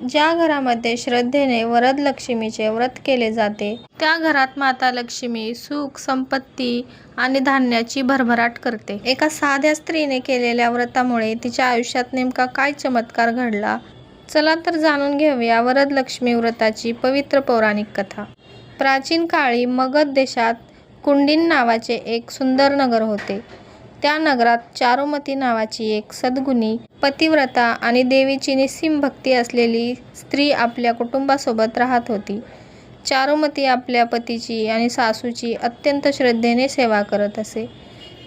ज्या घरामध्ये श्रद्धेने वरदलक्ष्मीचे व्रत केले जाते त्या घरात माता लक्ष्मी सुख, संपत्ती आणि धान्याची भरभराट करते. एका साध्या स्त्रीने केलेल्या व्रतामुळे तिच्या आयुष्यात नेमका काय चमत्कार घडला? चला तर जाणून घेऊया वरदलक्ष्मी व्रताची पवित्र पौराणिक कथा. प्राचीन काळी मगध देशात कुंडिन नावाचे एक सुंदर नगर होते. त्या नगरात चारुमती नावाची एक सद्गुणी, पतिव्रता आणि देवीची निस्सीम भक्ती असलेली स्त्री आपल्या कुटुंबासोबत राहत होती. चारुमती आपल्या पतीची आणि सासूची अत्यंत श्रद्धेने सेवा करत असे.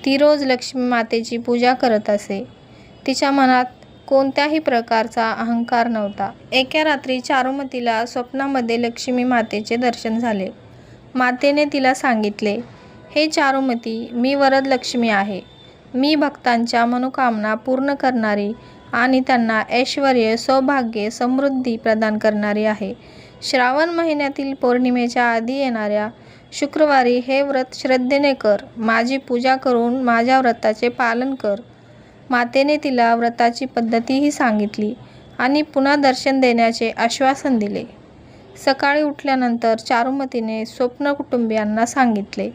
ती रोज लक्ष्मी मातेची पूजा करत असे. तिच्या मनात कोणत्याही प्रकारचा अहंकार नव्हता. एके रात्री चारुमतीला स्वप्नामध्ये लक्ष्मी मातेचे दर्शन झाले. मातेने तिला सांगितले, हे चारुमती, मी वरदलक्ष्मी आहे. मी भक्तांच्या मनोकामना पूर्ण करणारी आणि त्यांना ऐश्वर्य, सौभाग्य, समृद्धी प्रदान करणारी आहे. श्रावण महिन्यातील पौर्णिमेच्या आधी येणाऱ्या शुक्रवारी हे व्रत श्रद्धेने कर. माझी पूजा करून माझ्या व्रताचे पालन कर. मातेने तिला व्रताची पद्धतीही सांगितली आणि पुन्हा दर्शन देण्याचे आश्वासन दिले. सकाळी उठल्यानंतर चारुमतीने स्वप्न कुटुंबियांना सांगितले.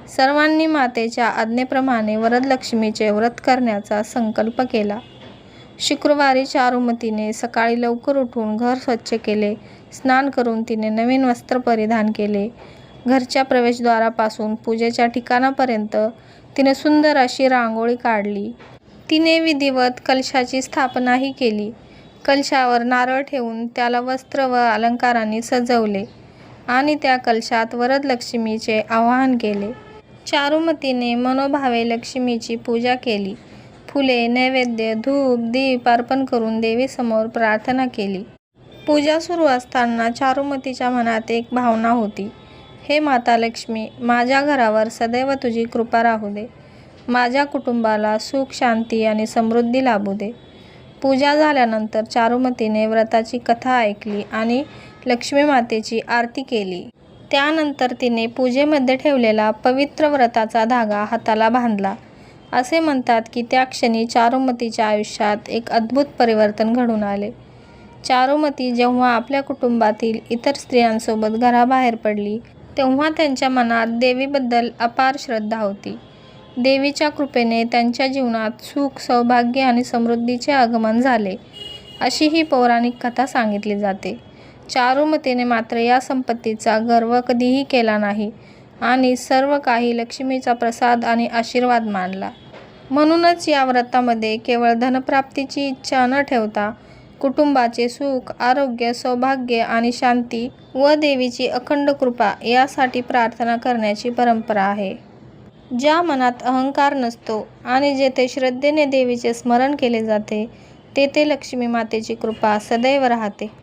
सर्वांनी मातेच्या आज्ञेप्रमाणे वरदलक्ष्मीचे व्रत करण्याचा संकल्प केला. शुक्रवारी चारुमतीने सकाळी लवकर उठून घर स्वच्छ केले. स्नान करून तिने नवीन वस्त्र परिधान केले. घरच्या प्रवेशद्वारापासून पूजेच्या ठिकाणापर्यंत तिने सुंदर अशी रांगोळी काढली. तिने विधिवत कलशाची स्थापनाही केली. कलशावर नारळ ठेवून त्याला वस्त्र व अलंकारांनी सजवले आणि त्या कलशात वरदलक्ष्मीचे आवाहन केले. चारुमतीने मनोभावे लक्ष्मीची पूजा केली. फुले, नैवेद्य, धूप, दीप अर्पण करून देवीसमोर प्रार्थना केली. पूजा सुरू असताना चारुमतीच्या मनात एक भावना होती. हे माता लक्ष्मी, माझ्या घरावर सदैव तुझी कृपा राहू दे. माझ्या कुटुंबाला सुख, शांती आणि समृद्धी लाभू दे. पूजा झाल्यानंतर चारुमतीने व्रताची कथा ऐकली आणि लक्ष्मी मातेची आरती केली. त्यानंतर तिने पूजेमध्ये ठेवलेला पवित्र व्रताचा धागा हाताला बांधला. असे म्हणतात की त्या क्षणी चारुमतीच्या आयुष्यात एक अद्भुत परिवर्तन घडून आले. चारुमती जेव्हा आपल्या कुटुंबातील इतर स्त्रियांसोबत घराबाहेर पडली तेव्हा त्यांच्या मनात देवीबद्दल अपार श्रद्धा होती. देवीच्या कृपेने त्यांच्या जीवनात सुख, सौभाग्य आणि समृद्धीचे आगमन झाले, अशी ही पौराणिक कथा सांगितली जाते. चारुमतीने मात्र या संपत्तीचा गर्व कधीही केला नाही आणि सर्व काही लक्ष्मीचा प्रसाद आणि आशीर्वाद मानला. म्हणूनच या व्रतामध्ये केवळ धनप्राप्तीची इच्छा न ठेवता कुटुंबाचे सुख, आरोग्य, सौभाग्य आणि शांती व देवीची अखंड कृपा यासाठी प्रार्थना करण्याची परंपरा आहे. ज्या मनात अहंकार नसतो आणि जेथे श्रद्धेने देवीचे स्मरण केले जाते तेथे लक्ष्मी मातेची कृपा सदैव राहते.